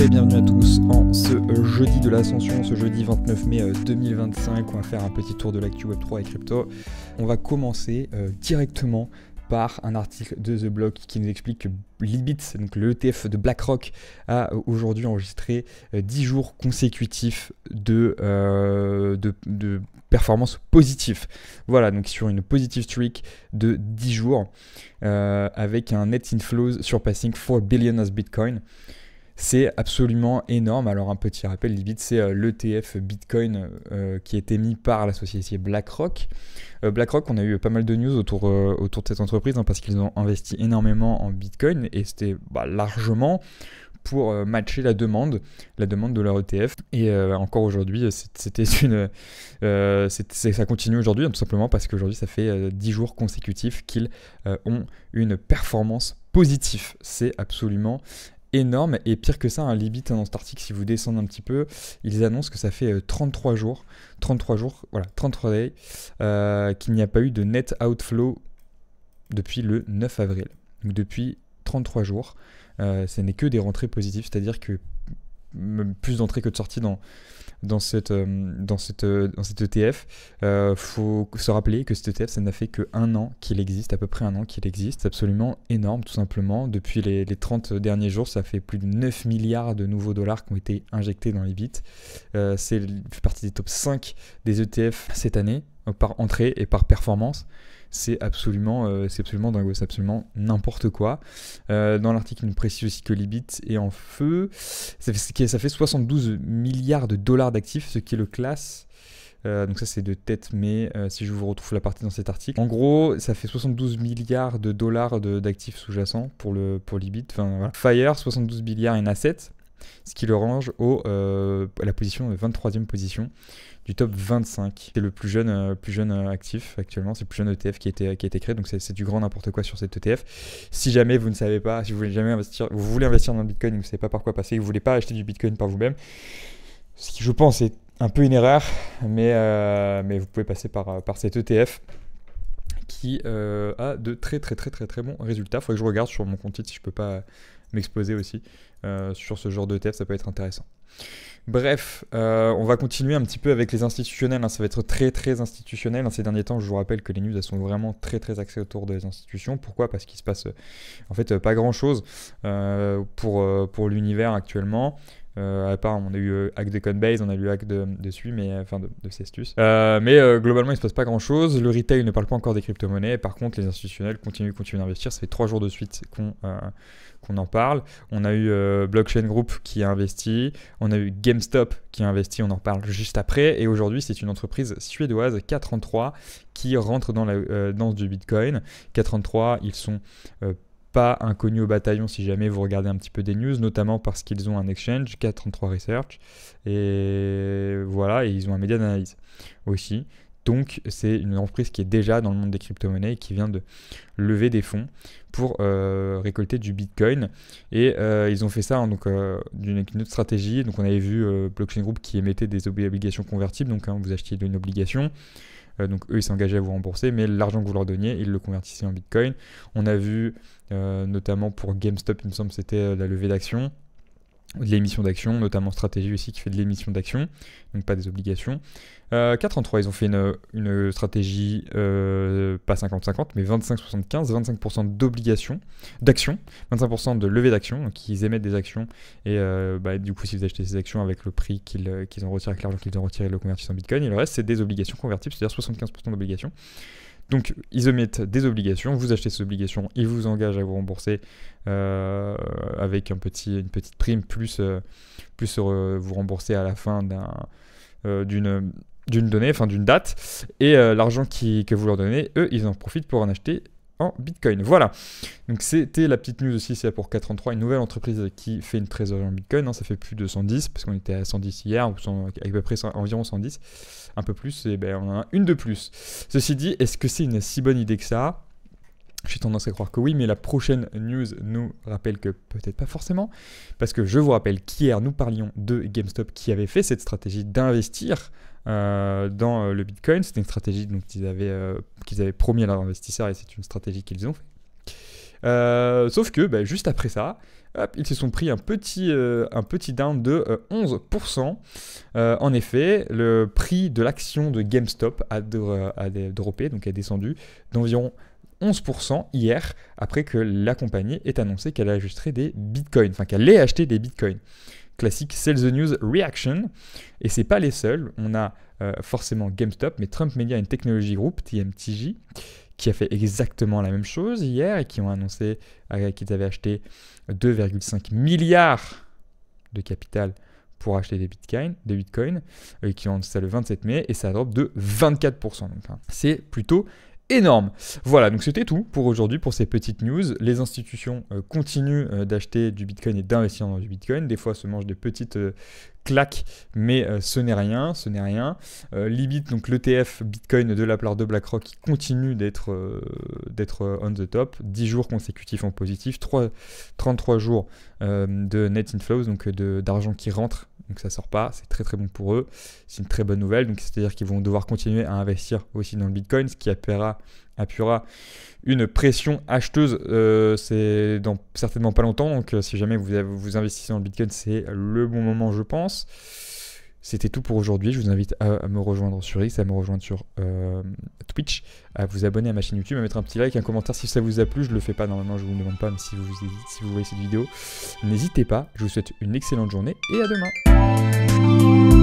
et bienvenue à tous en ce jeudi de l'Ascension, ce jeudi 29 mai 2025. On va faire un petit tour de l'actu Web3 et crypto. On va commencer directement par un article de The Block qui nous explique que Libit, donc le ETF de BlackRock, a aujourd'hui enregistré 10 jours consécutifs de performance positive. Voilà, donc sur une positive streak de 10 jours avec un net inflows surpassing 4 billion as Bitcoin. C'est absolument énorme. Alors un petit rappel, Libit c'est l'ETF Bitcoin qui est émis par la société BlackRock. BlackRock, on a eu pas mal de news autour de cette entreprise parce qu'ils ont investi énormément en Bitcoin et c'était largement pour matcher la demande de leur ETF. Et encore aujourd'hui, ça continue aujourd'hui, tout simplement parce qu'aujourd'hui, ça fait 10 jours consécutifs qu'ils ont une performance positive. C'est absolument énorme. Et pire que ça, un Libit, dans cet article, si vous descendez un petit peu, ils annoncent que ça fait 33 jours, voilà, 33 days, qu'il n'y a pas eu de net outflow depuis le 9 avril. Donc depuis 33 jours. Ce n'est que des rentrées positives, c'est-à-dire que plus d'entrées que de sorties dans cet ETF. Faut se rappeler que cet ETF, ça n'a fait que un an qu'il existe, à peu près un an qu'il existe. C'est absolument énorme, tout simplement. Depuis les 30 derniers jours, ça fait plus de 9 milliards de nouveaux dollars qui ont été injectés dans les bits. C'est fait partie des top 5 des ETF cette année, par entrée et par performance. C'est absolument dingo, c'est absolument n'importe quoi. Dans l'article, il nous précise aussi que Libit est en feu. Ça fait 72 milliards de dollars d'actifs, ce qui le classe. Donc ça c'est de tête, mais si je vous retrouve la partie dans cet article. En gros, ça fait 72 milliards de dollars d'actifs sous-jacents pour Libit. Enfin, voilà. Fire, 72 milliards in assets, ce qui le range à la position de 23e position du top 25. C'est le plus jeune actif actuellement, c'est le plus jeune ETF qui a été créé, donc c'est du grand n'importe quoi sur cet ETF. Si jamais vous ne savez pas, si vous voulez investir dans le Bitcoin, vous ne savez pas par quoi passer, vous ne voulez pas acheter du Bitcoin par vous-même, ce qui je pense est un peu une erreur, mais vous pouvez passer par cet ETF qui a de très bons résultats. Il faudrait que je regarde sur mon compte si je ne peux pas m'exposer aussi sur ce genre d'ETF, ça peut être intéressant. Bref, on va continuer un petit peu avec les institutionnels, ça va être très institutionnel. Ces derniers temps, je vous rappelle que les news elles sont vraiment très axées autour des institutions. Pourquoi ? Parce qu'il se passe en fait pas grand chose pour l'univers actuellement. À part, on a eu hack de Coinbase, on a eu hack de Sui, de Cestus. Mais globalement, il ne se passe pas grand chose. Le retail ne parle pas encore des crypto-monnaies. Par contre, les institutionnels continuent d'investir. Ça fait 3 jours de suite qu'on en parle. On a eu Blockchain Group qui a investi. On a eu GameStop qui a investi. On en reparle juste après. Et aujourd'hui, c'est une entreprise suédoise, K33, qui rentre dans la danse du Bitcoin. K33, ils sont pas inconnus au bataillon si jamais vous regardez un petit peu des news, notamment parce qu'ils ont un exchange, K33 Research, et voilà, et ils ont un média d'analyse aussi. Donc c'est une entreprise qui est déjà dans le monde des crypto-monnaies et qui vient de lever des fonds pour récolter du Bitcoin. Et ils ont fait ça d'une autre stratégie. Donc on avait vu Blockchain Group qui émettait des obligations convertibles, donc vous achetiez une obligation. Donc eux ils s'engageaient à vous rembourser, mais l'argent que vous leur donniez ils le convertissaient en Bitcoin. On a vu notamment pour GameStop, il me semble c'était la levée d'actions, de l'émission d'actions, notamment Stratégie aussi qui fait de l'émission d'actions, donc pas des obligations. K33 ils ont fait une stratégie pas 50-50 mais 25-75, 25% d'actions, 25% de levée d'actions, donc ils émettent des actions et du coup si vous achetez ces actions avec le prix qu'ils ont retiré, avec l'argent qu'ils ont retiré, ils le convertissent en Bitcoin, et le reste c'est des obligations convertibles, c'est-à-dire 75% d'obligations. Donc ils émettent des obligations, vous achetez ces obligations, ils vous engagent à vous rembourser avec une petite prime plus vous rembourser à la fin d'une donnée, d'une date, et l'argent que vous leur donnez, eux ils en profitent pour en acheter en Bitcoin. Voilà, donc c'était la petite news aussi, c'est pour K33, une nouvelle entreprise qui fait une trésorerie en Bitcoin, ça fait plus de 110, parce qu'on était à 110 hier, ou à peu près environ 110, un peu plus, et on en a une de plus. Ceci dit, est-ce que c'est une si bonne idée que ça ? J'ai tendance à croire que oui, mais la prochaine news nous rappelle que peut-être pas forcément, parce que je vous rappelle qu'hier nous parlions de GameStop qui avait fait cette stratégie d'investir dans le Bitcoin. C'était une stratégie qu'ils avaient promis à leurs investisseurs et c'est une stratégie qu'ils ont fait. Sauf que juste après ça, hop, ils se sont pris un petit down de 11%. En effet, le prix de l'action de GameStop a droppé, donc a descendu d'environ 11% hier, après que la compagnie ait annoncé qu'elle ajusterait des bitcoins, enfin qu'elle allait acheter des bitcoins. Classique Sell the News Reaction. Et c'est pas les seuls. On a forcément GameStop, mais Trump Media and Technology Group, TMTG, qui a fait exactement la même chose hier et qui ont annoncé qu'ils avaient acheté 2,5 milliards de capital pour acheter des bitcoins et qui ont annoncé ça le 27 mai et ça drop de 24%. Donc, c'est plutôt énorme. Voilà, donc c'était tout pour aujourd'hui, pour ces petites news. Les institutions continuent d'acheter du Bitcoin et d'investir dans du Bitcoin. Des fois, se mangent des petites claques, mais ce n'est rien, Libit, donc l'ETF Bitcoin de la part de BlackRock, qui continue d'être on the top. 10 jours consécutifs en positif, 33 jours de net inflows, donc d'argent qui rentre. Donc ça sort pas, c'est très très bon pour eux, c'est une très bonne nouvelle. Donc c'est-à-dire qu'ils vont devoir continuer à investir aussi dans le Bitcoin, ce qui appuiera une pression acheteuse, c'est dans certainement pas longtemps. Donc si jamais vous investissez dans le Bitcoin, c'est le bon moment, je pense. C'était tout pour aujourd'hui. Je vous invite à me rejoindre sur X, à me rejoindre sur Twitch, à vous abonner à ma chaîne YouTube, à mettre un petit like, un commentaire si ça vous a plu. Je le fais pas normalement, je vous le demande pas, mais si vous voyez cette vidéo, n'hésitez pas. Je vous souhaite une excellente journée et à demain.